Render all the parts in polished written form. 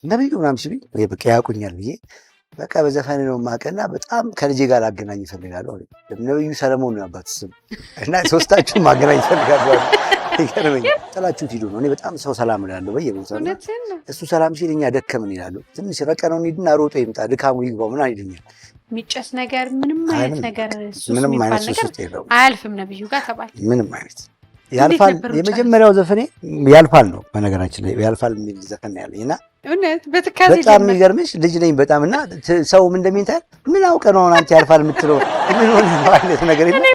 ነብዩ ምናምን ሲሉኝ በቃ ያውቁኛል ብዬ በቃ በዘፈን ነው የማውቅና በጣም ከልጄ ጋር ላገናኝ እፈልጋለሁ። ነብዩ ሰለሞን ነው ያባት ስም እና ሶስታችሁን ማገናኝ እፈልጋለሁ። ይገርመኝ ጥላችሁት ሂዱ ነው። እኔ በጣም ሰው ሰላም እላለሁ በየቦታው እሱ ሰላም ሲል እኛ ደከምን ይላሉ። ትንሽ ረቀነው እንሂድና ሮጦ ይምጣ ድካሙ ይግባው ምናምን ይሉኛል። የሚጨስ ነገር ምንም አይነት ነገር ምንም አይነት ነገር አያልፍም ነብዩ ጋር ተባለ። ምንም አይነት ያልፋል። የመጀመሪያው ዘፈኔ ያልፋል ነው በነገራችን ላይ ያልፋል የሚል ዘፈን ያለኝ እና እውነት በትካዜ በጣም የሚገርምሽ ልጅ ነኝ በጣም እና ሰው ምን እንደሚንታል ምን አውቀ ነው አንተ ያልፋል የምትለው ምን ሆነ ማለት ነገር የለም።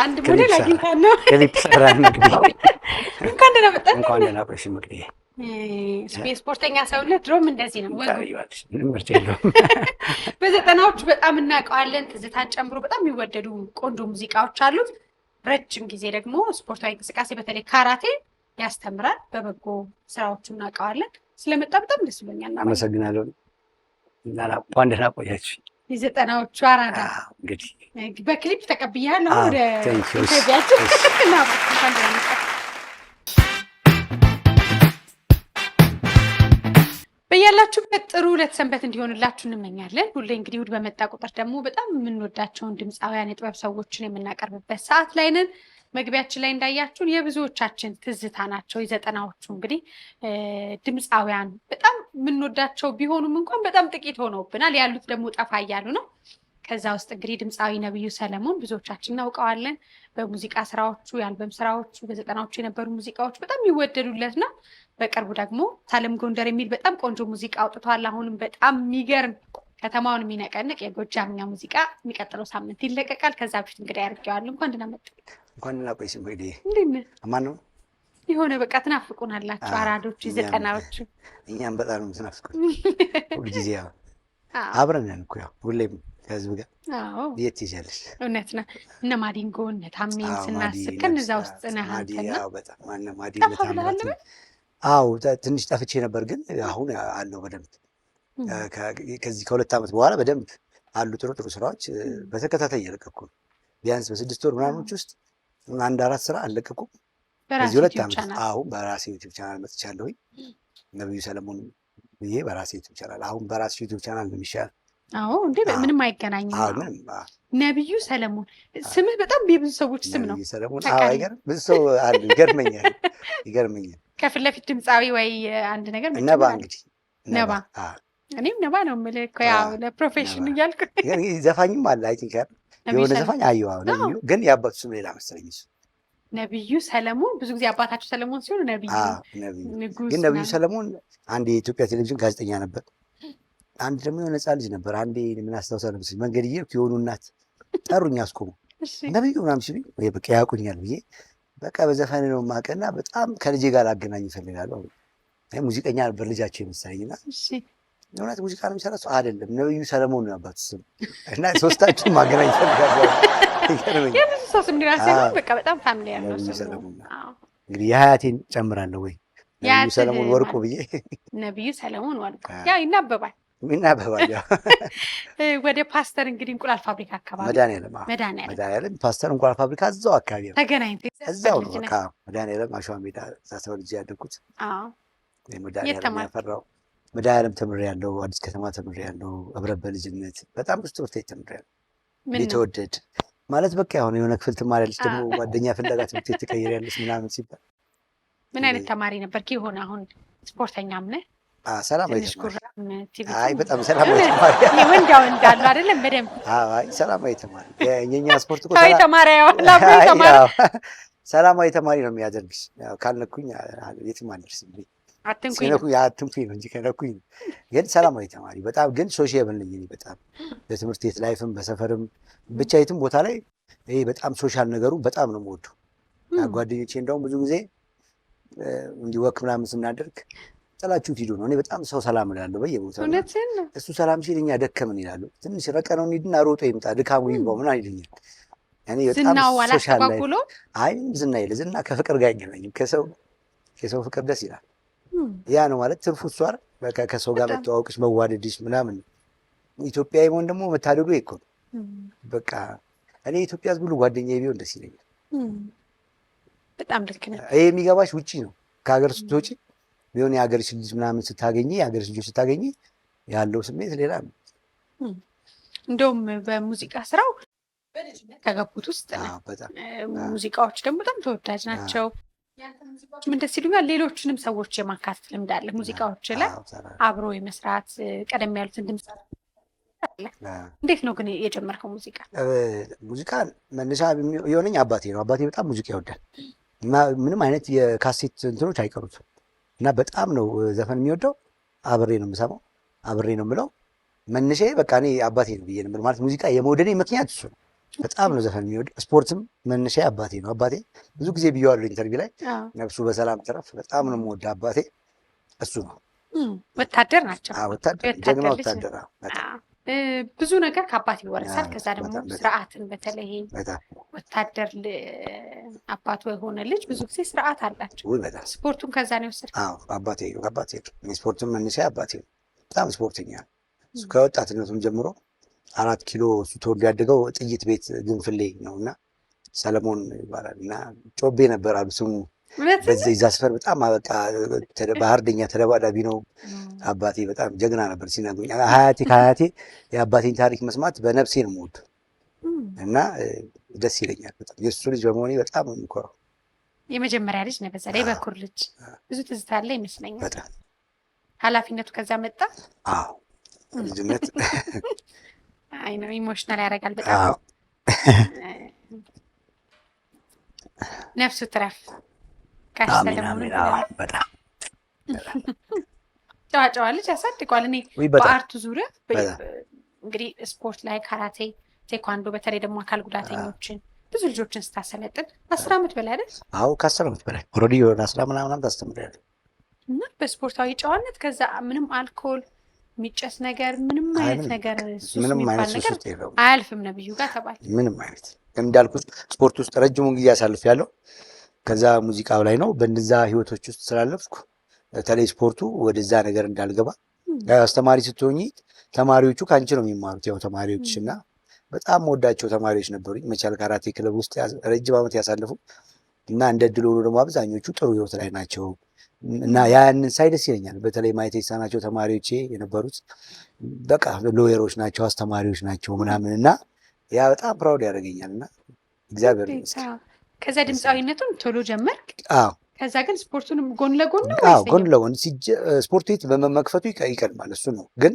አንድ ሞዴል አግኝተን ነው ክሊፕ ሰራን ነው። እንኳን ደህና መጣህ። እንኳን ደህና ቆይሽ መቅደዬ። ስፖርተኛ ሰውነት ድሮም እንደዚህ ነው ወይ? ምርጥ የለውም። በዘጠናዎቹ በጣም እናውቀዋለን። ትዝታን ጨምሮ በጣም የሚወደዱ ቆንጆ ሙዚቃዎች አሉት። ረጅም ጊዜ ደግሞ ስፖርታዊ እንቅስቃሴ በተለይ ካራቴ ያስተምራል። በበጎ ስራዎቹ እናውቀዋለን። ስለመጣ በጣም ደስ ብሎኛል። አመሰግናለሁ። እንኳን ደህና ቆያችሁ። የዘጠናዎቹ አራዳ እንግዲህ በክሊፕ ተቀብያለሁ። ወደ ኢትዮጵያችን እና በያላችሁበት ጥሩ ዕለት ሰንበት እንዲሆንላችሁ እንመኛለን። ሁሌ እንግዲህ እሑድ በመጣ ቁጥር ደግሞ በጣም የምንወዳቸውን ድምፃውያን የጥበብ ሰዎችን የምናቀርብበት ሰዓት ላይ ነን። መግቢያችን ላይ እንዳያችሁን የብዙዎቻችን ትዝታ ናቸው የዘጠናዎቹ እንግዲህ ድምፃውያን በጣም የምንወዳቸው ቢሆኑም እንኳን በጣም ጥቂት ሆነውብናል። ያሉት ደግሞ ጠፋ እያሉ ነው። ከዛ ውስጥ እንግዲህ ድምፃዊ ነብዩ ሰለሞን ብዙዎቻችን እናውቀዋለን። በሙዚቃ ስራዎቹ፣ የአልበም ስራዎቹ፣ በዘጠናዎቹ የነበሩ ሙዚቃዎች በጣም ይወደዱለት ነው። በቅርቡ ደግሞ ሳለም ጎንደር የሚል በጣም ቆንጆ ሙዚቃ አውጥቷል። አሁንም በጣም የሚገርም ከተማውን የሚነቀንቅ የጎጃምኛ ሙዚቃ የሚቀጥለው ሳምንት ይለቀቃል። ከዛ በፊት እንግዲህ ያደርገዋል። እንኳን ደህና መጡ። እንኳን ደህና ቆይሽ እንግዲህ እንዴት ነህ? አማን ነው የሆነ በቃ ትናፍቁናላችሁ አራዶቹ ዘጠናዎቹ። እኛም በጣም ነው ትናፍቁን ሁልጊዜ ያው አብረን ነን እኮ ያው ሁሌም ከህዝብ ጋር የት ይዣለሽ። እውነት ነው። እነ ማዲንጎ እነ ታሜን ስናስብ ከነዛ ውስጥ ነህ አንተና። በጣም ማነ ማዲንጎ አዎ ትንሽ ጠፍቼ ነበር፣ ግን አሁን አለው በደንብ ከዚህ ከሁለት ዓመት በኋላ በደንብ አሉ ጥሩ ጥሩ ስራዎች በተከታታይ እየለቀኩ ነው። ቢያንስ በ6 ወር ምናምኖች ውስጥ 1-4 ስራ አልለቀኩም። በዚህ ሁለት ዓመት አሁን በራሴ ዩቲዩብ ቻናል መጥቻለሁ። ነብዩ ሰለሞን ብዬ በራሴ ዩቲዩብ ቻናል አሁን በራሴ ዩቲዩብ ቻናል ነው የሚሻል። አዎ እንዴ ምንም አይገናኝም። ነብዩ ሰለሞን ስምህ በጣም የብዙ ሰዎች ስም ነው። ነብዩ ሰለሞን አይገርም? ብዙ ሰው አለ። ይገርመኛል። ከፊት ለፊት ድምፃዊ ወይ አንድ ነገር ነባ እንግዲህ ነባ እኔም ነባ ነው የምልህ እኮ ያው ለፕሮፌሽን እያልኩ ዘፋኝም አለ። አይ ቲንክ የሆነ ዘፋኝ አየሁ። ነብዩ ግን የአባቱ ስም ሌላ መሰለኝ። እሱ ነብዩ ሰለሞን ብዙ ጊዜ አባታቸው ሰለሞን ሲሆን ነብዩ ግን ነብዩ ሰለሞን አንድ የኢትዮጵያ ቴሌቪዥን ጋዜጠኛ ነበር። አንድ ደግሞ የሆነ ሕፃን ልጅ ነበር። አንዴ ምን አስታውሳለሁ መሰለኝ መንገድ እየሄድኩ የሆኑ እናት ጠሩኝ አስቆሙ። ነብዩ ምናምን ሲሉኝ በቃ ያውቁኛል ብዬ በቃ በዘፈን ነው የማውቅና በጣም ከልጄ ጋር ላገናኝ ይፈልጋለሁ። ሙዚቀኛ ነበር ልጃቸው የመሰለኝና እውነት ሙዚቃ ነው የሚሰራ ሰው አይደለም። ነብዩ ሰለሞን ነው ያባቱ ስም እና ሶስታችን ማገናኝ ይፈልጋለሁ። የብዙ ሰው ስም ሊራሴ በቃ በጣም ፋሚሊ ያለው ሰለሞን እንግዲህ የሀያቴን ጨምራለሁ ወይ ነብዩ ሰለሞን ወርቁ ብዬ ነብዩ ሰለሞን ወርቁ ያ ይናበባል። ወደ ፓስተር እንግዲህ እንቁላል ፋብሪካ አካባቢ መድኃኒዓለም ፓስተር እንቁላል ፋብሪካ እዛው አካባቢ ነው ተገናኝተን እዛው ነው። በቃ መድኃኒዓለም አሸዋ ሜዳ እዛ ተወልጄ ያደግኩት። መድኃኒዓለም ያፈራው መድኃኒዓለም ተምሬያለሁ። አዲስ ከተማ ተምሬያለሁ። ህብረት በልጅነት በጣም ብዙ ትምህርት ቤት ተምሬያለሁ። የተወደድ ማለት በቃ የሆነ ክፍል ትማሪያለሽ፣ ደግሞ ጓደኛ ፍለጋ ትምህርት ቤት ትቀይሪያለሽ ምናምን ሲባል ምን አይነት ተማሪ ነበርክ? የሆነ አሁን ስፖርተኛም ነህ? ሰላማዊ ተማሪ። አይ በጣም ሰላማዊ ተማሪ ወንዳው እንዳሉ አይደለም በደንብ። አይ ሰላማዊ ተማሪ የኛ ስፖርት እኮ ሰላማዊ ተማሪ ነው የሚያደርግሽ። ካልነኩኝ የትም አልደርስም። አትንኩኝ ነው እንጂ ከነኩኝ ግን ሰላማዊ ተማሪ በጣም ግን ሶሻብል ነኝ። በጣም በትምህርት ቤት ላይፍም በሰፈርም ብቻ የትም ቦታ ላይ ይሄ በጣም ሶሻል ነገሩ በጣም ነው የምወደው። ጓደኞቼ እንደውም ብዙ ጊዜ እንዲህ ወክ ምናምን ስናደርግ ጥላችሁት ሂዱ ነው። እኔ በጣም ሰው ሰላም እላለሁ በየቦታው። እሱ ሰላም ሲል እኛ ደከምን ይላሉ። ትንሽ ረቀነው እንሂድና ሮጦ ይምጣ ድካሙ ይግባው ምናምን ይሉኛል። እኔ በጣም ሶሻል ላይ አይ ዝና የለ ዝና ከፍቅር ጋር አይገናኝም። የሰው ፍቅር ደስ ይላል። ያ ነው ማለት ትርፉ እሷ በቃ ከሰው ጋር መተዋወቅሽ መዋደድሽ ምናምን። ኢትዮጵያዊ መሆን ደግሞ መታደሉ እኮ ነው። በቃ እኔ ኢትዮጵያ ሕዝብ ሁሉ ጓደኛዬ ቢሆን ደስ ይለኛል። በጣም ልክ ነህ። ይሄ የሚገባሽ ውጪ ነው። ከሀገር ስትወጪ ቢሆን የሀገርሽ ልጅ ምናምን ስታገኚ የሀገርሽ ልጆች ስታገኚ ያለው ስሜት ሌላ ነው። እንደውም በሙዚቃ ስራው ከገቡት ውስጥ ሙዚቃዎች ደግሞ በጣም ተወዳጅ ናቸው። ምን ደስ ይሉኛል። ሌሎችንም ሰዎች የማካተት ልምድ አለ ሙዚቃዎች ላይ አብሮ የመስራት ቀደም ያሉትን ድምፅ። እንዴት ነው ግን የጀመርከው ሙዚቃ? ሙዚቃን መነሻ የሆነኝ አባቴ ነው። አባቴ በጣም ሙዚቃ ይወዳል እና ምንም አይነት የካሴት እንትኖች አይቀሩትም እና በጣም ነው ዘፈን የሚወደው። አብሬ ነው የምሰማው፣ አብሬ ነው የምለው። መነሻዬ በቃ እኔ አባቴ ነው ብዬ ነበር ማለት ሙዚቃ የመውደዴ ምክንያት እሱ ነው። በጣም ነው ዘፈን የሚወድ። ስፖርትም መነሻዬ አባቴ ነው። አባቴ ብዙ ጊዜ ብዬዋለሁ ኢንተርቪው ላይ ነፍሱ በሰላም ተረፍ። በጣም ነው የምወደው አባቴ እሱ ነው። ወታደር ናቸው። ወታደር ጀግና ወታደር። ብዙ ነገር ከአባት ይወረሳል። ከዛ ደግሞ ስርዓትን በተለይ ወታደር አባቱ የሆነ ልጅ ብዙ ጊዜ ስርዓት አላቸው። ስፖርቱን ከዛ ነው የወሰድከው? አባቴ ስፖርቱን መነሻ አባቴ ነው። በጣም ስፖርተኛ እሱ ከወጣትነቱም ጀምሮ 4 ኪሎ እሱ ተወልዶ ያደገው ጥይት ቤት ግንፍሌ ነው እና ሰለሞን ይባላል እና ጮቤ ነበር አሉ ስሙ። በዛ ሰፈር በጣም በቃ ባህርደኛ ተደባዳቢ ነው አባቴ። በጣም ጀግና ነበር ሲነግሩኝ። ከሀያቴ የአባቴን ታሪክ መስማት በነፍሴ ነው የምወደው እና ደስ ይለኛል በጣም። የእሱ ልጅ በመሆኔ በጣም ነው የምኮራው። የመጀመሪያ ልጅ ነው፣ በዛ ላይ በኩር ልጅ። ብዙ ትዝታ አለ ይመስለኛል። በጣም ኃላፊነቱ ከዛ መጣ። አዎ ልጅነት አይ ነው ኢሞሽናል ያደርጋል በጣም። ነፍሱ ትረፍ። በጣም ጨዋ ልጅ ያሳድገዋል። እኔ በአርቱ ዙሪያ እንግዲህ ስፖርት ላይ ካራቴ፣ ቴኳንዶ በተለይ ደግሞ አካል ጉዳተኞችን ብዙ ልጆችን ስታሰለጥን 10 ዓመት በላይ አይደል? አዎ ከ10 ዓመት በላይ ኦልሬዲ ወደ 10 ምናምን ታስተምሪያለሽ እና በስፖርታዊ ጨዋነት ከዛ ምንም አልኮል የሚጨስ ነገር ምንም አይነት ነገር ሱስ የሚባል ነገር አያልፍም ነብዩ ጋር ተባለ። ምንም አይነት እንዳልኩት ስፖርት ውስጥ ረጅሙን ጊዜ አሳልፌያለሁ። ከዛ ሙዚቃው ላይ ነው። በእነዛ ህይወቶች ውስጥ ስላለፍኩ በተለይ ስፖርቱ ወደዛ ነገር እንዳልገባ። አስተማሪ ስትሆኚ ተማሪዎቹ ከአንቺ ነው የሚማሩት። ያው ተማሪዎች እና በጣም ወዳቸው ተማሪዎች ነበሩኝ መቻል ካራቴ ክለብ ውስጥ ረጅም ዓመት ያሳልፉ እና እንደ ድል ሆኖ ደግሞ አብዛኞቹ ጥሩ ህይወት ላይ ናቸው እና ያንን ሳይ ደስ ይለኛል። በተለይ ማየት የተሳናቸው ተማሪዎቼ የነበሩት በቃ ሎየሮች ናቸው፣ አስተማሪዎች ናቸው ምናምን እና ያ በጣም ፕራውድ ያደርገኛል እና እግዚአብሔር ይመስገን። ከዛ ድምፃዊነቱን ቶሎ ጀመርክ? አዎ። ከዛ ግን ስፖርቱንም ጎን ለጎን ነው? አዎ ጎን ለጎን። ስፖርት ቤት በመመክፈቱ ይቀድማል እሱ ነው። ግን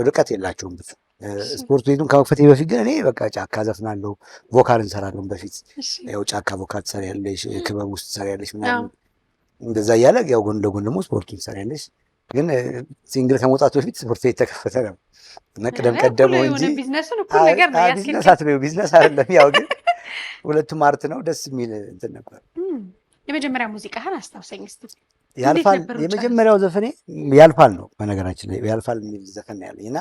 ርቀት የላቸውም ብዙ ስፖርት ቤቱን ከመክፈቴ በፊት ግን እኔ በቃ ጫካ ዘፍናለሁ፣ ቮካል እንሰራለን በፊት ያው ጫካ ቮካል ትሰሪያለሽ፣ ክበብ ውስጥ ትሰሪያለሽ ምናምን እንደዛ እያለ ያው ጎን ለጎን ደግሞ ስፖርቱን ትሰሪያለሽ። ግን ሲንግል ከመውጣቱ በፊት ስፖርት ቤት ተከፈተ ነው መቅደም ቀደመው እንጂ ቢዝነስ አትበይው፣ ቢዝነስ አይደለም። ያው ግን ሁለቱም አርት ነው። ደስ የሚል እንትን ነበር። የመጀመሪያ ሙዚቃህን አስታውሰኝ እስኪ። ያልፋል የመጀመሪያው ዘፈኔ ያልፋል ነው። በነገራችን ላይ ያልፋል የሚል ዘፈን ነው ያለኝ እና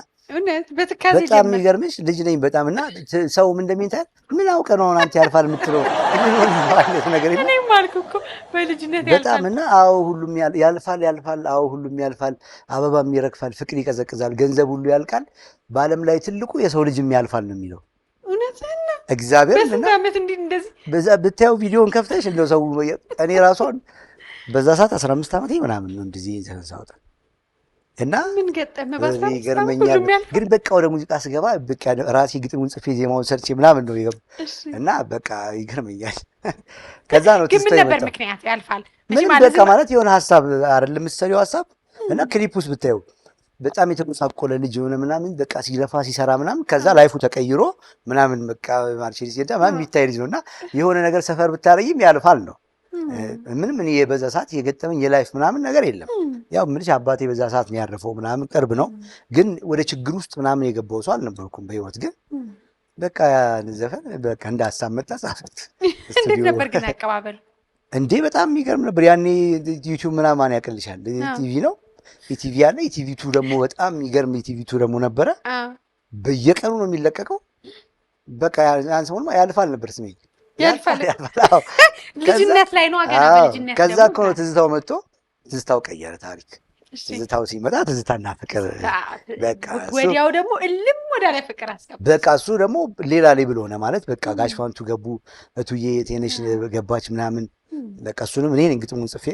በጣም የሚገርምሽ ልጅ ነኝ በጣም እና ሰው ምን እንደሚንታል ምን አውቀህ ነው አንተ ያልፋል የምትለው ነገር በጣም እና አዎ ሁሉም ያልፋል ያልፋል፣ አዎ ሁሉም ያልፋል፣ አበባም ይረግፋል፣ ፍቅር ይቀዘቅዛል፣ ገንዘብ ሁሉ ያልቃል፣ በዓለም ላይ ትልቁ የሰው ልጅም ያልፋል ነው የሚለው። እግዚአብሔር በዛ ብታየው ቪዲዮን ከፍተሽ እንደው ሰው እኔ ራሷን በዛ ሰዓት 15 ዓመቴ ምናምን ነው እንደዚህ ተንሳውታ እና ምን ገጠመ ይገርመኛል። ግን በቃ ወደ ሙዚቃ ስገባ በቃ ራሴ ግጥሙን ጽፌ ዜማውን ሰርቼ ምናምን ነው ይገባ እና በቃ ይገርመኛል። ከዛ ነው ትስታይ ነበር ምክንያት ያልፋል ምን በቃ ማለት የሆነ ሐሳብ አይደለም የምትሰሪው ሐሳብ እና ክሊፕ ውስጥ ብታየው በጣም የተቆሳቆለ ልጅ ሆነ ምናምን በቃ ሲለፋ ሲሰራ ምናምን ከዛ ላይፉ ተቀይሮ ምናምን በቃ ማርሼል ሲዳ ምናምን የሚታይ ልጅ ነውና የሆነ ነገር ሰፈር ብታረይም ያልፋል ነው። ምንም እኔ በዛ ሰዓት የገጠመኝ የላይፍ ምናምን ነገር የለም። ያው ምንሽ አባቴ በዛ ሰዓት ነው ያረፈው ምናምን ቅርብ ነው፣ ግን ወደ ችግር ውስጥ ምናምን የገባው ሰው አልነበርኩም በህይወት። ግን በቃ ዘፈን በቃ እንደ ሀሳብ መጣ ጻፍኩት። እንዴት ነበር ግን አቀባበል? እንዴ በጣም የሚገርም ነበር። ያኔ ዩቲዩብ ምናምን ያቀልሻል፣ ቲቪ ነው ኢቲቪ ያለ ኢቲቪ ቱ ደግሞ በጣም የሚገርም ኢቲቪ ቱ ደግሞ ነበረ። በየቀኑ ነው የሚለቀቀው። በቃ ያን ሰሞን ያልፋል ነበር ስሜ ያልፋል። ልጅነት ላይ ነው አገና በልጅነት። ከዛ እኮ ነው ትዝታው መጥቶ ትዝታው ቀየረ ታሪክ። ትዝታው ሲመጣ ትዝታና ፍቅር በቃ ወዲያው ደግሞ እልም ወዳለ ፍቅር አስገባ። በቃ እሱ ደግሞ ሌላ ሌብል ሆነ ማለት በቃ ጋሽ ፋንቱ ገቡ፣ እቱዬ ቴነሽ ገባች ምናምን በቃ እሱንም እኔ ነኝ ግጥሙን ጽፌ።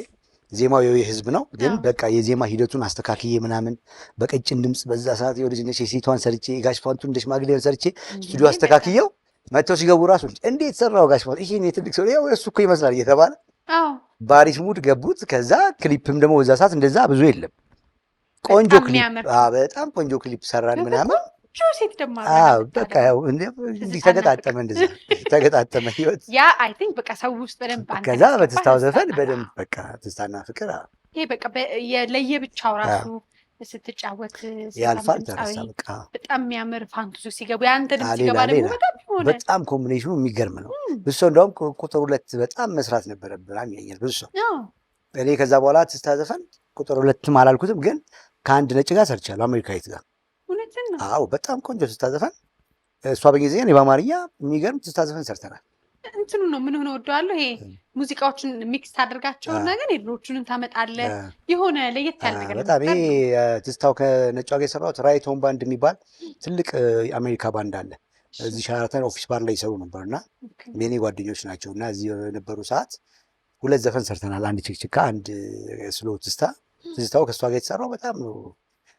ዜማው የህዝብ ነው ግን በቃ የዜማ ሂደቱን አስተካክዬ ምናምን በቀጭን ድምፅ በዛ ሰዓት የልጅነሽ የሴቷን ሰርቼ ጋሽ ፋንቱ እንደ ሽማግሌውን ሰርቼ ስቱዲዮ አስተካክየው መጥተው ሲገቡ ራሱ እንዴት ሰራው ጋሽ ፋንቱ ይሄ ትልቅ ሰው ያው እሱ እኮ ይመስላል እየተባለ ባሪፍ ሙድ ገቡት። ከዛ ክሊፕም ደግሞ በዛ ሰዓት እንደዛ ብዙ የለም። ቆንጆ ክሊፕ በጣም ቆንጆ ክሊፕ ሰራን ምናምን ሴት ደግሞ በቃ ያው እንዲህ ተገጣጠመ እንደዛ ተገጣጠመ ህይወት ያ አይ ቲንክ በቃ ሰው ውስጥ በደንብ ከዛ በትዝታው ዘፈን በደንብ በቃ ትዝታና ፍቅር ይሄ በቃ ለየብቻው ራሱ ስትጫወት ያልፋል ተረሳ በቃ በጣም የሚያምር ፋንቱ ሲገቡ ያንተ ድምጽ ሲገባ ደግሞ በጣም ኮምቢኔሽኑ የሚገርም ነው። ብዙ ሰው እንደውም ቁጥር 2 በጣም መስራት ነበረብን ያኛል ብዙ ሰው። እኔ ከዛ በኋላ ትዝታ ዘፈን ቁጥር 2 አላልኩትም ግን ከአንድ ነጭ ጋር ሰርቻለሁ አሜሪካዊት ጋር። አዎ በጣም ቆንጆ ትዝታ ዘፈን እሷ በእንግሊዝኛ እኔ በአማርኛ የሚገርም ትዝታ ዘፈን ሰርተናል። እንትኑ ነው ምን ሆነ ወደዋለሁ ይሄ ሙዚቃዎችን ሚክስ ታደርጋቸውና ግን የድሮቹንም ታመጣለህ የሆነ ለየት ያለ ነገር በጣም ይሄ ትዝታው ከነጯ ጋር የሰራሁት ራይት ሆም ባንድ የሚባል ትልቅ የአሜሪካ ባንድ አለ። እዚህ ሻራተን ኦፊስ ባር ላይ ይሰሩ ነበርና የኔ ጓደኞች ናቸው እና እዚህ የነበሩ ሰዓት 2 ዘፈን ሰርተናል። አንድ ችክችካ፣ አንድ ስሎ ትዝታ። ትዝታው ከእሷ ጋር የተሰራው በጣም ነው።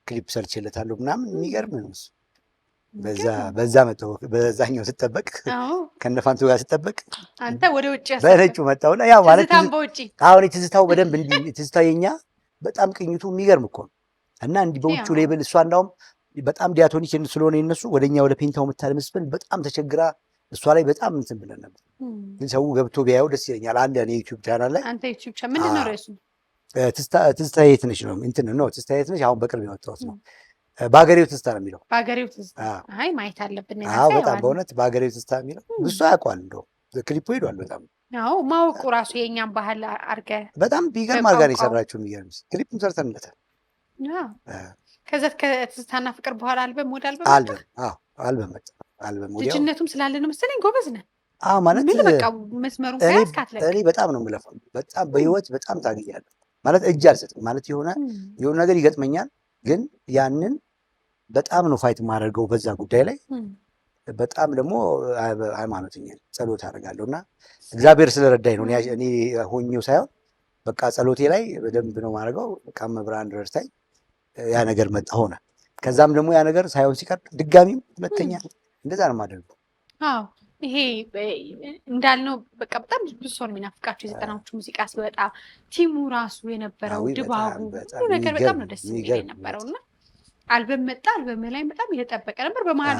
ክሊፕ ሰርቼለታለሁ ምናምን የሚገርም ነው እሱ። በዛ መጣሁ በዛኛው ስጠበቅ ከነፋንቱ ጋር ስጠበቅ አንተ ወደ ውጭ በነጩ መጣሁና ያው ማለት አሁን ትዝታው በደንብ እንዲህ ትዝታው የኛ በጣም ቅኝቱ የሚገርም እኮ ነው እና እንዲህ በውጭ ሌብል እሷ እንዳውም በጣም ዲያቶኒክ ስለሆነ የነሱ ወደኛ ወደ ፔንታው የምታለመስበን በጣም ተቸግራ እሷ ላይ በጣም እንትን ብለን ነበር። ግን ሰው ገብቶ ቢያየው ደስ ይለኛል። አለ እኔ ዩቲዩብ ቻናል ላይ አንተ ዩቲዩብ ቻናል ምንድን ነው ርዕሱ? ትዝታ የት ነሽ ነው እንትን ነው ትዝታ የት ነሽ አሁን በቅርብ ያወጣሁት ነው። በሀገሬው ትዝታ ነው የሚለው። በሀገሬው ትዝታ አይ ማየት አለብን። አዎ በጣም በእውነት በሀገሬው ትዝታ የሚለው ብዙ ያውቀዋል። እንደው ክሊፑ ሄዷል በጣም አዎ ማወቁ ራሱ የእኛም ባህል አድርገህ በጣም ቢገርም አድርጋ ነው የሰራችው። የሚገርም ክሊፑን ሰርተንለታል። ከዛ ከትዝታና ፍቅር በኋላ አልበም ወደ አልበም መጣ። አልበም ወዲያው ልጅነቱም ስላለ ነው መሰለኝ ጎበዝ ነህ። አዎ ማለት ምን በቃ መስመሩን ከያዝካት እኔ በጣም ነው የምለፋው። በጣም በህይወት በጣም ታግያለሁ ማለት እጅ አልሰጥም ማለት የሆነ ነገር ይገጥመኛል ግን ያንን በጣም ነው ፋይት የማደርገው በዛ ጉዳይ ላይ። በጣም ደግሞ ሃይማኖተኛ ጸሎት አደርጋለሁ እና እግዚአብሔር ስለረዳኝ ነው እኔ ሆኜው ሳይሆን በቃ ጸሎቴ ላይ በደንብ ነው የማደርገው። በቃ መብራን ረድታኝ ያ ነገር መጣ ሆነ። ከዛም ደግሞ ያ ነገር ሳይሆን ሲቀር ድጋሚም ሁለተኛ እንደዛ ነው የማደርገው። አዎ ይሄ እንዳልነው በቃ በጣም ብዙ ሰው የሚናፍቃቸው የ90ዎቹ ሙዚቃ ሲወጣ ቲሙ ራሱ የነበረው ድባቡ ሁሉ ነገር በጣም ነው ደስ የሚል የነበረው እና አልበም መጣ። አልበም ላይ በጣም እየጠበቀ ነበር። በመሀል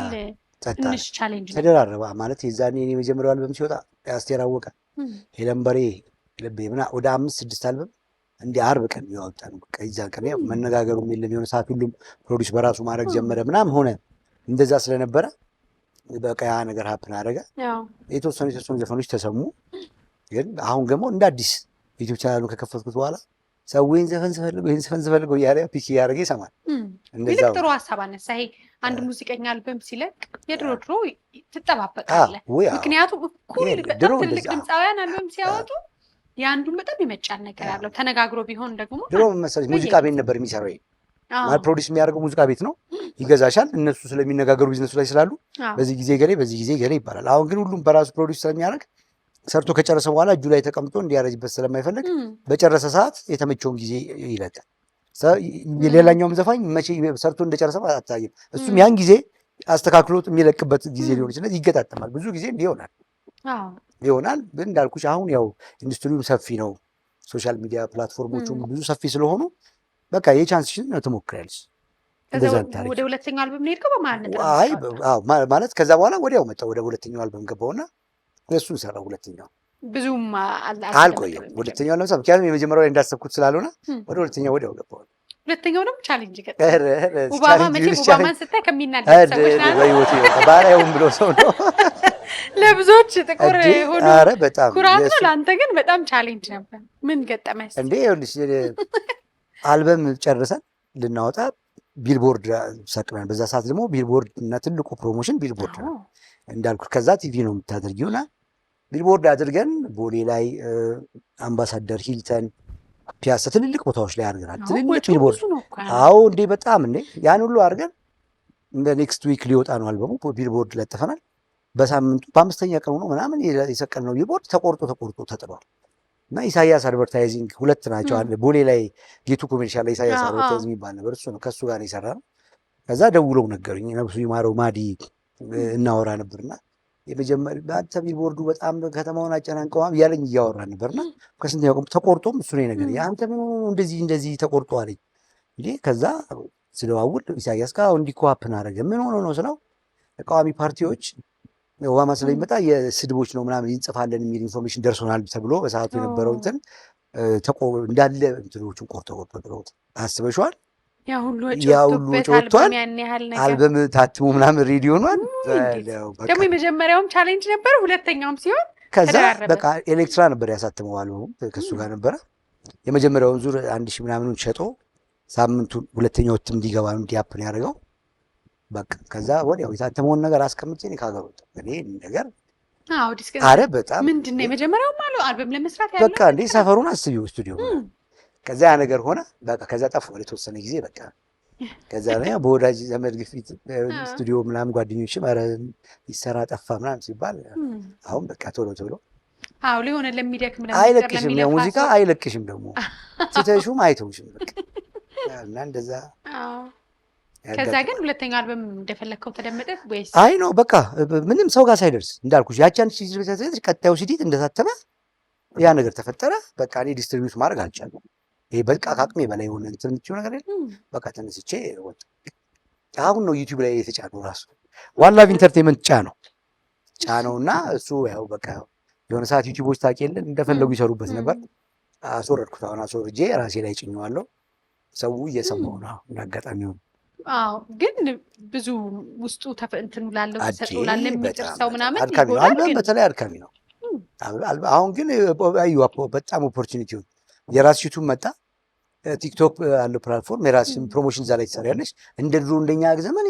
ትንሽ ቻሌንጅ ተደራረበ ማለት የዛኔ እኔ የመጀመሪያው አልበም ሲወጣ አስቴር አወቀ፣ ሄለን በሬ ልቤ ምናምን ወደ 5-6 አልበም እንዲህ አርብ ቀን ያወጣ ነው። በቃ የዛን ቀን ያው መነጋገሩም የለም የሆነ ሰዓት ሁሉም ፕሮዲስ በራሱ ማድረግ ጀመረ ምናምን ሆነ። እንደዛ ስለነበረ በቃ ያ ነገር ሀፕን አደረገ። የተወሰኑ ዘፈኖች ተሰሙ። ግን አሁን ደግሞ እንደ አዲስ ዩቲዩብ ቻናሉን ከከፈትኩት በኋላ ሰው ይህን ዘፈን ስፈልገው እያለ ፒክ እያደረገ ይሰማል። ይልቅ ጥሩ ሀሳብ አነሳ። ይሄ አንድ ሙዚቀኛ አልበም ሲለቅ የድሮ ትጠባበቃለህ። ምክንያቱም እኩል በጣም ትልቅ ድምፃውያን አልበም ሲያወጡ የአንዱን በጣም የመጫን ነገር አለው። ተነጋግሮ ቢሆን ደግሞ ድሮ መሰለኝ ሙዚቃ ቤት ነበር የሚሰራው። ማለት ፕሮዲስ የሚያደርገው ሙዚቃ ቤት ነው፣ ይገዛሻል። እነሱ ስለሚነጋገሩ ቢዝነሱ ላይ ስላሉ በዚህ ጊዜ ገሌ በዚህ ጊዜ ገሌ ይባላል። አሁን ግን ሁሉም በራሱ ፕሮዲስ ስለሚያደርግ ሰርቶ ከጨረሰ በኋላ እጁ ላይ ተቀምጦ እንዲያረጅበት ስለማይፈልግ በጨረሰ ሰዓት የተመቸውን ጊዜ ይለቃል። ሌላኛውም ዘፋኝ መቼ ሰርቶ እንደጨረሰ አታይም። እሱም ያን ጊዜ አስተካክሎት የሚለቅበት ጊዜ ሊሆን ይችላል። ይገጣጠማል። ብዙ ጊዜ እንዲህ ይሆናል። ግን እንዳልኩሽ አሁን ያው ኢንዱስትሪውም ሰፊ ነው። ሶሻል ሚዲያ ፕላትፎርሞቹም ብዙ ሰፊ ስለሆኑ በቃ የቻንስሽን ነው ትሞክሪያለሽ። ወደ ሁለተኛው አልበም ነው የሄድከው? ማለት ከዛ በኋላ ወዲያው መጣ። ወደ ሁለተኛው አልበም ገባውና እሱን ሰራው። ሁለተኛው ብዙም አልቆየም። ሁለተኛው ለምሳሌ ምክንያቱም የመጀመሪያው ላይ እንዳሰብኩት ስላልሆነ ወደ ሁለተኛው ወዲያው ገባው። ሁለተኛው ደግሞ ቻሌንጅ ገጠመኝ። ኦባማ መቼም ኦባማን ስታይ ከሚናደድ ሰዎች በህይወቴ ባሪያውን ብሎ ሰው ነው ለብዙዎች ጥቁር ሆኖ በጣም ኩራት ነው። ለአንተ ግን በጣም ቻሌንጅ ነበር። ምን ገጠመህ እንዴ? ይኸውልሽ አልበም ጨርሰን ልናወጣ ቢልቦርድ ሰቅለን፣ በዛ ሰዓት ደግሞ ቢልቦርድ እና ትልቁ ፕሮሞሽን ቢልቦርድ ነው እንዳልኩት። ከዛ ቲቪ ነው የምታደርጊውና ቢልቦርድ አድርገን ቦሌ ላይ፣ አምባሳደር፣ ሂልተን፣ ፒያሳ ትልልቅ ቦታዎች ላይ አድርገናል። ትልልቅ ቢልቦርድ እንዴ በጣም እንዴ ያን ሁሉ አድርገን እንደ ኔክስት ዊክ ሊወጣ ነው አልበሙ። ቢልቦርድ ለጥፈናል። በሳምንቱ በ5ኛ ቀኑ ነው ምናምን የሰቀልነው ቢልቦርድ ተቆርጦ ተጥሏል። እና ኢሳያስ አድቨርታይዚንግ 2 ናቸው አለ ቦሌ ላይ ጌቱ ኮሜርሻል ላይ ኢሳያስ አድቨርታይዚንግ የሚባል ነበር። እሱ ነው ከሱ ጋር የሰራ ነው። ከዛ ደውለው ነገሩኝ። ነብሱ ይማረው ማዲ እናወራ ነበርና የመጀመሪያ ቢልቦርዱ በጣም ከተማውን አጨናንቀዋል እያለኝ እያወራ ነበርና ከስንተኛው ቀን ተቆርጦም እሱ ነው ነገር ያንተ ምን እንደዚህ ተቆርጦ አለኝ እንዴ። ከዛ ስለዋውል ኢሳያስ ጋር እንዲህ ኮፕን አደረገ። ምን ሆኖ ነው ስለው ተቃዋሚ ፓርቲዎች ኦባማ ስለሚመጣ የስድቦች ነው ምናምን ይንጽፋለን የሚል ኢንፎርሜሽን ደርሶናል ተብሎ በሰዓቱ የነበረው እንትን እንዳለ እንትኖቹን ቆርጦ ጥለውት አስበሽዋል። ያ ሁሉ ወጥቷል። አልበም ታትሞ ምናምን ሬዲዮ ሆኗል። ደግሞ የመጀመሪያውም ቻሌንጅ ነበር፣ ሁለተኛውም ሲሆን ከዛ በቃ ኤሌክትራ ነበር ያሳትመው አልበሙ ከሱ ጋር ነበረ። የመጀመሪያውን ዙር 1000 ምናምኑን ሸጦ ሳምንቱን ሁለተኛው እትም እንዲገባ እንዲያፕን ያደርገው በቃ ከዛ ወዲያው የታተመውን ነገር አስቀምጬ እኔ ካገር ወጣሁ። እኔ ነገር አረ በጣም ምንድነው የመጀመሪያው ማለት አልበም ለመስራት ያለው በቃ እንዴ ሰፈሩን አስቢው ስቱዲዮ። ከዛ ያ ነገር ሆነ። በቃ ከዛ ጠፋ ለተወሰነ ጊዜ በቃ ከዛ ነው በወዳጅ ዘመድ ግፊት ስቱዲዮ ምናምን ጓደኞችም አረ ይሰራ ጠፋ ምናምን ሲባል አሁን በቃ ቶሎ ሊሆነ ለሚደክም አይለቅሽም፣ ያው ሙዚቃ አይለቅሽም ደግሞ ትተሹም አይተውሽም በቃ እና እንደዛ ከዛ ግን ሁለተኛው አልበም እንደፈለከው ተደመጠ ወይስ? አይ ነው በቃ ምንም ሰው ጋር ሳይደርስ እንዳልኩሽ ያቻን ቀጣዩ ሲዲት እንደታተመ ያ ነገር ተፈጠረ። በቃ እኔ ዲስትሪቢዩት ማድረግ አልቻልኩም። ይሄ በቃ ከአቅሜ በላይ ሆነ እንትን የምትይው ነገር የለም። በቃ ተነስቼ ወጣ። አሁን ነው ዩቲዩብ ላይ የተጫነው ራሱ ዋን ላቭ ኢንተርቴይንመንት ጫነውና እሱ ያው በቃ የሆነ ሰዓት ዩቲዩቦች ታውቂ የለን እንደፈለጉ ይሰሩበት ነበር። አስወረድኩት። አሁን አስወርጄ ራሴ ላይ ጭኘዋለሁ። ሰው እየሰማው ነው እንዳጋጣሚ ሆነ። ግን ብዙ ውስጡ እንትኑ ላለው ተሰጥቶ ላለ የሚጥርሰው ምናምን አድካሚ ነው። አልበም በተለይ አድካሚ ነው። አሁን ግን በጣም ኦፖርቹኒቲው የራስሽ ዩቱብ መጣ፣ ቲክቶክ ያለው ፕላትፎርም የራስሽን ፕሮሞሽን እዛ ላይ ትሰሪያለሽ። እንደ ድሮ እንደኛ ዘመን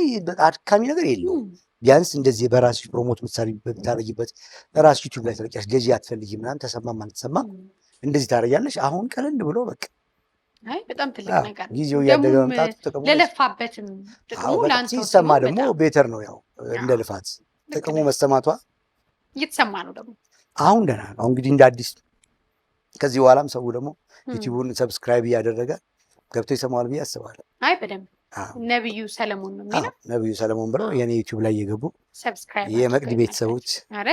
አድካሚ ነገር የለውም። ቢያንስ እንደዚህ በራስሽ ፕሮሞት የምታደርጊበት ራስሽ ዩቱብ ላይ ተለቂያለሽ። ገዢ አትፈልጊ ምናምን ተሰማም አልተሰማም እንደዚህ ታደርጊያለሽ። አሁን ቀለል ብሎ በቃ በጣም ትልቅ ነገር ጊዜው እያደገ መምጣቱ ጥቅሙ ለለፋበትም ጥቅሙ ላንተ ሲሰማ ደግሞ ቤተር ነው። ያው እንደ ልፋት ጥቅሙ መሰማቷ እየተሰማ ነው። ደግሞ አሁን ደህና ነው። አሁን እንግዲህ እንደ አዲስ ከዚህ በኋላም ሰው ደግሞ ዩቲዩቡን ሰብስክራይብ እያደረገ ገብቶ ይሰማዋል ብዬ አስባለሁ። በደንብ ነብዩ ሰለሞን ነው የሚለው ነብዩ ሰለሞን ብለው የኔ ዩቲዩብ ላይ እየገቡ ሰብስክራይብ የመቅዲ ቤተሰቦች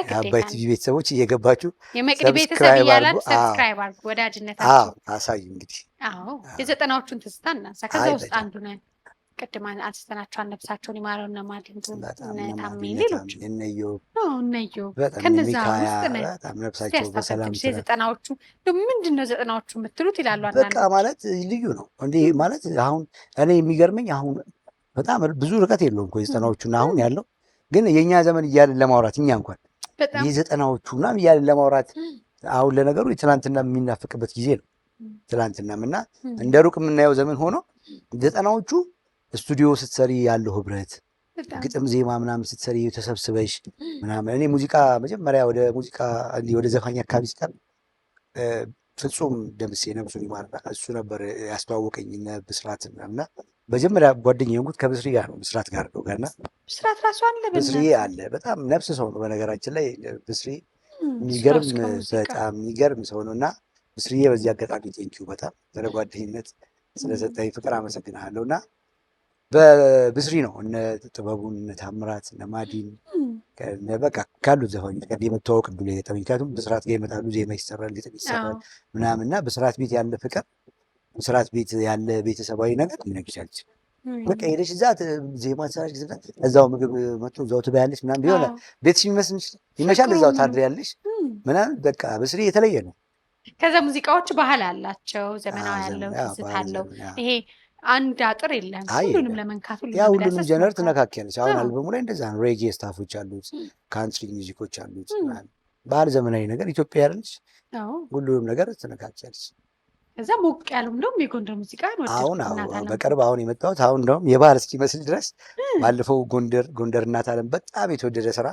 የአባይ ቲቪ ቤተሰቦች እየገባችሁ የመቅዲ ቤተሰብ እያላችሁ ሰብስክራይብ አድርጉ። ወዳጅነታችሁ አሳዩ። እንግዲህ የዘጠናዎቹን ትዝታ እናንሳ። ከዛ ውስጥ አንዱ ነው ቅድም አንስተናቸዋል። ነፍሳቸውን ይማረው እነ ማዲንጎ እነ ታሜ እነ ሌሎች እነዮ ከነዛ ውስጥ በጣም ነፍሳቸው በሰላም የዘጠናዎቹ ምንድን ነው ዘጠናዎቹ የምትሉት ይላሉ በቃ ማለት ልዩ ነው እንዴ ማለት አሁን እኔ የሚገርመኝ አሁን በጣም ብዙ ርቀት የለውም እኮ የዘጠናዎቹና አሁን ያለው ግን የእኛ ዘመን እያልን ለማውራት እኛ እንኳን የዘጠናዎቹ ምናምን እያልን ለማውራት አሁን ለነገሩ የትናንትና የሚናፍቅበት ጊዜ ነው። ትናንትናም እና እንደ ሩቅ የምናየው ዘመን ሆኖ ዘጠናዎቹ ስቱዲዮ ስትሰሪ ያለው ህብረት ግጥም ዜማ ምናምን ስትሰሪ ተሰብስበሽ ምናምን እኔ ሙዚቃ መጀመሪያ ወደ ሙዚቃ ወደ ዘፋኝ አካባቢ ስጠር ፍጹም ደምሴ ነብሱን ይማር እሱ ነበር ያስተዋወቀኝ እነ ብስራት እና መጀመሪያ ጓደኛዬ የሆንኩት ከብስሪ ጋር ነው። ብስራት ጋር ነው ጋርና ብስራት ራሱ አለ ብስሪ አለ በጣም ነፍስ ሰው ነው በነገራችን ላይ ብስሪ የሚገርም በጣም የሚገርም ሰው ነው እና ብስሪዬ በዚህ አጋጣሚ ቴንኪው በጣም ለጓደኝነት ስለሰጠኝ ፍቅር አመሰግናለሁ። እና በብስሪ ነው እነ ጥበቡን እነ ታምራት እነ ማዲን በቃ ካሉት ዘፋኞች ጋር የመተዋወቅ ዕድሉ የገጠመኝ ምክንያቱም ብስራት ጋር ይመጣሉ ዜማ ይሰራል ግጥም ይሰራል ምናምን እና ብስራት ቤት ያለ ፍቅር ብስራት ቤት ያለ ቤተሰባዊ ነገር ይነግሻለች። በቃ ሄደሽ እዛ ዜማ ሰራሽ እዛው ምግብ መጥቶ እዛው ትበያለሽ ምናምን ቢሆን ቤትሽ ይመሻል እዛው ታድሪያለሽ ምናምን በቃ ብስሪ የተለየ ነው። ከዛ ሙዚቃዎች ባህል አላቸው ዘመናዊ ያለው ትዝታ አለው። ይሄ አንድ አጥር የለም ሁሉንም ለመንካት ሁሉንም ጀነር ትነካኪያለሽ። አሁን አልበሙ ላይ እንደዛ ነው። ሬጌ ስታፎች አሉት፣ ካንትሪ ሚውዚኮች አሉት፣ ባህል ዘመናዊ ነገር ኢትዮጵያ ያለች ሁሉንም ነገር ትነካኪያለሽ። ከዛ ሞቅ ያሉ እንደውም የጎንደር ሙዚቃ አሁን በቅርብ አሁን የመጣሁት አሁን እንደውም የባህል እስኪመስል ድረስ ባለፈው ጎንደር እናት አለም በጣም የተወደደ ስራ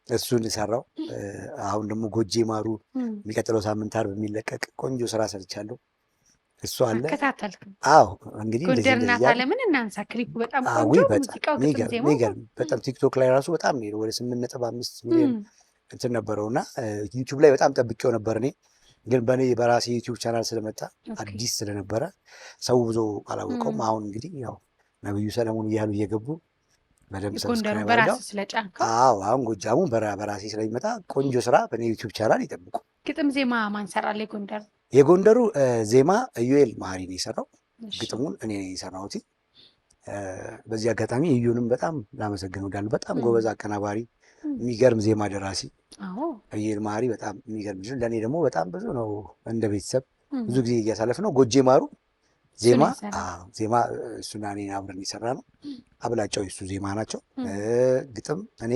እሱን ሰራው። አሁን ደግሞ ጎጄ ማሩ የሚቀጥለው ሳምንት ዓርብ የሚለቀቅ ቆንጆ ስራ ሰርቻለሁ። እሱ አለ አዎ እንግዲህ ጎንደር እናት አለምን እናንሳ። ክሊፑ በጣም ቆንጆ ሙዚቃው ሚገርም በጣም ቲክቶክ ላይ ራሱ በጣም ነው ወደ 8.5 ሚሊዮን እንትን ነበረውና ዩቲዩብ ላይ በጣም ጠብቄው ነበር እኔ ግን በእኔ በራሴ ዩቲዩብ ቻናል ስለመጣ አዲስ ስለነበረ ሰው ብዙ አላወቀውም። አሁን እንግዲህ ያው ነብዩ ሰለሞን እያሉ እየገቡ በደንብ ሰብስክራይብ አድርገው አሁን ጎጃሙ በራሴ ስለሚመጣ ቆንጆ ስራ በእኔ ዩቲዩብ ቻናል ይጠብቁ። ግጥም ዜማ ማን ሰራል? የጎንደሩ ዜማ ኢዩኤል መሀሪ ነው የሰራው። ግጥሙን እኔ ነኝ የሰራሁት። በዚህ አጋጣሚ እዩንም በጣም ላመሰግን እወዳለሁ። በጣም ጎበዝ አቀናባሪ፣ የሚገርም ዜማ ደራሲ ኢዩኤል መሀሪ በጣም የሚገርም ልጅ። ለእኔ ደግሞ በጣም ብዙ ነው እንደ ቤተሰብ ብዙ ጊዜ እያሳለፍ ነው። ጎጄ ማሩ ዜማ እሱና እኔ አብረን የሰራ ነው። አብላጫው የሱ ዜማ ናቸው። ግጥም እኔ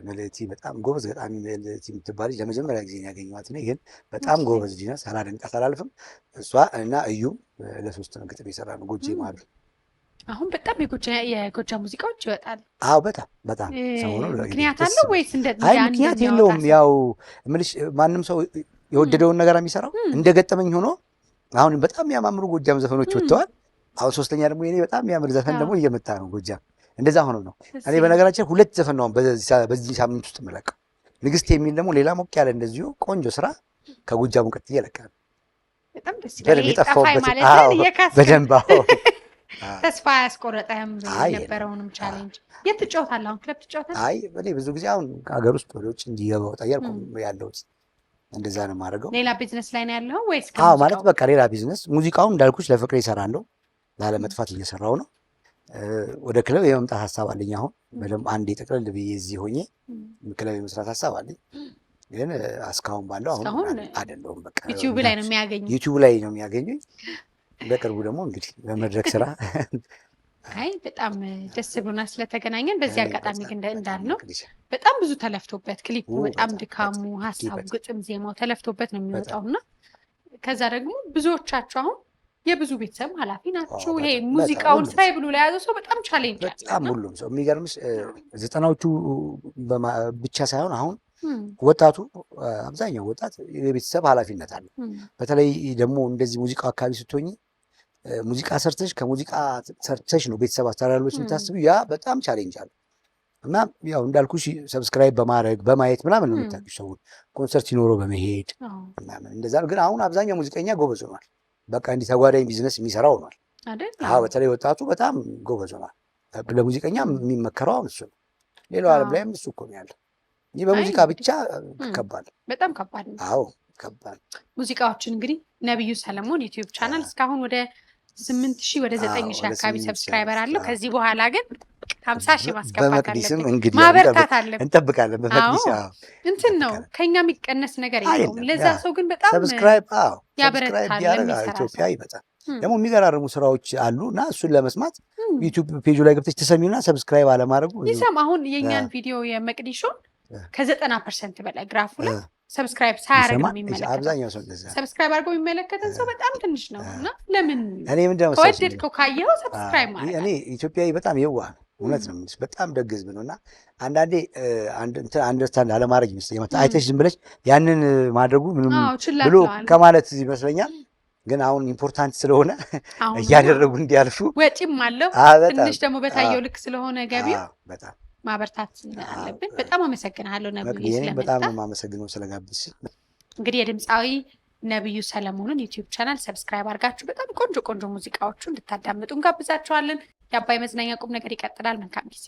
ምልእቲ በጣም ጎበዝ ገጣሚ ምልእቲ የምትባል ለመጀመሪያ ጊዜ ያገኘኋት እኔ ግን በጣም ጎበዝ ልጅ ናት። ሳላደንቃት አላልፍም። እሷ እና እዩ ለሶስት ነው ግጥም የሰራ ነው ጎጄ ማሩ። አሁን በጣም የጎጃ ሙዚቃዎች ይወጣል። አዎ በጣም ሰሞኑን ምክንያት አለው ወይስ ምክንያት የለውም? ያው እምልሽ ማንም ሰው የወደደውን ነገር የሚሰራው እንደገጠመኝ ሆኖ አሁን በጣም የሚያማምሩ ጎጃም ዘፈኖች ወጥተዋል። አሁን ሶስተኛ ደግሞ የኔ በጣም የሚያምር ዘፈን ደግሞ እየመጣ ነው ጎጃም። እንደዛ ሆኖ ነው። እኔ በነገራችን 2 ዘፈን ነው በዚህ ሳምንት ውስጥ የምለቀው። ንግስት የሚል ደግሞ ሌላ ሞቅ ያለ እንደዚሁ ቆንጆ ስራ ከጎጃሙ ቀጥዬ እለቃለሁ። በጣም ደስ ይላል። የጠፋይ ማለት በደንብ ተስፋ ያስቆረጠህም የነበረውንም ቻሌንጅ የት ትጫወታለህ? አሁን ክለብ ትጫወታለህ? አይ እኔ ብዙ ጊዜ አሁን ሀገር ውስጥ ወደ ውጭ እንዲገባ ወጣ እያልኩ ያለሁት እንደዛ ነው የማደርገው። ሌላ ቢዝነስ ላይ ነው ያለው ወይስ? አዎ ማለት በቃ ሌላ ቢዝነስ። ሙዚቃውን እንዳልኩሽ ለፍቅሬ እሰራለሁ፣ ላለመጥፋት እየሰራው ነው። ወደ ክለብ የመምጣት ሀሳብ አለኝ። አሁን በደንብ አንዴ ጠቅለል ብዬ እዚህ ሆኜ ክለብ የመስራት ሀሳብ አለኝ። ግን እስካሁን ባለው አሁን አይደለሁም። በቃ ዩቲዩብ ላይ ነው የሚያገኙኝ። ዩቲዩብ ላይ ነው የሚያገኙኝ። በቅርቡ ደግሞ እንግዲህ በመድረክ ስራ አይ በጣም ደስ ብሎናል ስለተገናኘን። በዚህ አጋጣሚ ግን እንዳልነው በጣም ብዙ ተለፍቶበት ክሊፑ በጣም ድካሙ፣ ሀሳቡ፣ ግጥም፣ ዜማው ተለፍቶበት ነው የሚወጣውና ከዛ ደግሞ ብዙዎቻችሁ አሁን የብዙ ቤተሰብ ኃላፊ ናችሁ። ይሄ ሙዚቃውን ስራዬ ብሎ ለያዘ ሰው በጣም ቻሌንጅ አለ። በጣም ሁሉም ሰው የሚገርምሽ ዘጠናዎቹ ብቻ ሳይሆን አሁን ወጣቱ አብዛኛው ወጣት የቤተሰብ ኃላፊነት አለ። በተለይ ደግሞ እንደዚህ ሙዚቃው አካባቢ ስትሆኝ ሙዚቃ ሰርተሽ ከሙዚቃ ሰርተሽ ነው ቤተሰብ አስተዳደሮች የምታስቡ። ያ በጣም ቻሌንጅ አለ እና ያው እንዳልኩሽ ሰብስክራይብ በማድረግ በማየት ምናምን ነው የምታውቂው። ሰው ኮንሰርት ሲኖረው በመሄድ ምናምን እንደዛ ነው። ግን አሁን አብዛኛው ሙዚቀኛ ጎበዝ ሆኗል። በቃ እንዲህ ተጓዳኝ ቢዝነስ የሚሰራ ሆኗል። በተለይ ወጣቱ በጣም ጎበዝ ሆኗል። ለሙዚቀኛ የሚመከረው አሁን እሱ ነው። ሌላው ዓለም ላይም እሱ እኮ ነው ያለው። ይህ በሙዚቃ ብቻ ከባድ በጣም ከባድ ነው። አዎ ከባድ ሙዚቃዎችን እንግዲህ ነብዩ ሰለሞን ዩቲዩብ ቻናል እስካሁን ወደ 8,000 ወደ 9,000 አካባቢ ሰብስክራይበር አለው። ከዚህ በኋላ ግን 50,000 ማስገባት በመቅዲስም አለብን፣ እንግዲህ ማበርታት አለብን። እንጠብቃለን። በመቅዲስ እንትን ነው ከኛ የሚቀነስ ነገር የለውም። ለዛ ሰው ግን በጣም ሰብስክራይብ ያበረታል። ኢትዮጵያ ይመጣል። ደግሞ የሚገራርሙ ስራዎች አሉ እና እሱን ለመስማት ዩቲዩብ ፔጁ ላይ ገብተሽ ተሰሚውና ሰብስክራይብ አለማድረጉ ይሰማ። አሁን የእኛን ቪዲዮ የመቅዲሾን ከ90% በላይ ግራፉ ላይ ሰብስክራይብ ሳያደርግ ነው የሚመለከተው። አብዛኛው ሰው እንደዛ ሰብስክራይብ አድርጎ የሚመለከተን ሰው በጣም ትንሽ ነው እና ለምን እኔ ምንድነው ከወደድከው ካየኸው ሰብስክራይብ ማለት እኔ ኢትዮጵያዊ በጣም የዋህ ነው። እውነት ነው። በጣም ደግ ህዝብ ነው እና አንዳንዴ አንደርስታንድ አለማድረግ ይመስለኛል። አይተሽ ዝም ብለሽ ያንን ማድረጉ ምንም ብሎ ከማለት ይመስለኛል። ግን አሁን ኢምፖርታንት ስለሆነ እያደረጉ እንዲያልፉ ወጪም አለው ትንሽ ደግሞ በታየው ልክ ስለሆነ ገቢው በጣም ማበርታት አለብን። በጣም አመሰግናለሁ ነብዩ ስለመጣ። በጣም ነው የማመሰግነው ስለጋብዝሽ። እንግዲህ የድምፃዊ ነብዩ ሰለሞንን ዩቲዩብ ቻናል ሰብስክራይብ አድርጋችሁ በጣም ቆንጆ ቆንጆ ሙዚቃዎቹ እንድታዳምጡ እንጋብዛችኋለን። የአባይ መዝናኛ ቁም ነገር ይቀጥላል። መልካም ጊዜ